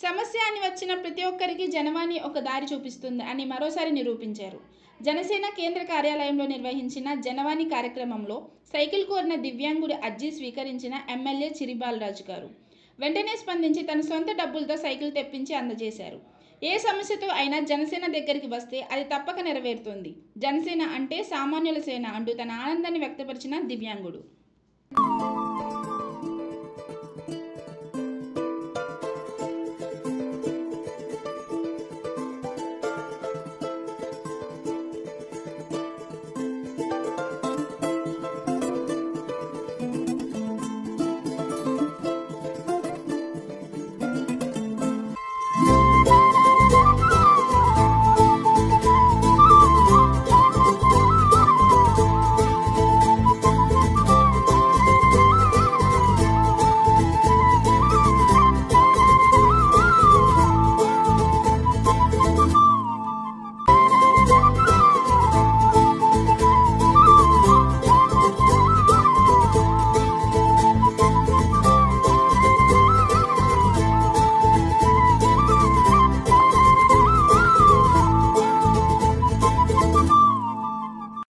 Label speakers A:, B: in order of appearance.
A: సమస్య అని వచ్చిన ప్రతి ఒక్కరికి జనవాణి ఒక దారి చూపిస్తుంది అని మరోసారి నిరూపించారు. జనసేన కేంద్ర కార్యాలయంలో నిర్వహించిన జనవాణి కార్యక్రమంలో సైకిల్ కోరిన దివ్యాంగుడి అర్జీ స్వీకరించిన ఎమ్మెల్యే చిరిబాలరాజు గారు వెంటనే స్పందించి తన సొంత డబ్బులతో సైకిల్ తెప్పించి అందజేశారు. ఏ సమస్యతో అయినా జనసేన దగ్గరికి వస్తే అది తప్పక నెరవేరుతుంది. జనసేన అంటే సామాన్యుల సేన అంటూ తన ఆనందాన్ని వ్యక్తపరిచిన దివ్యాంగుడు.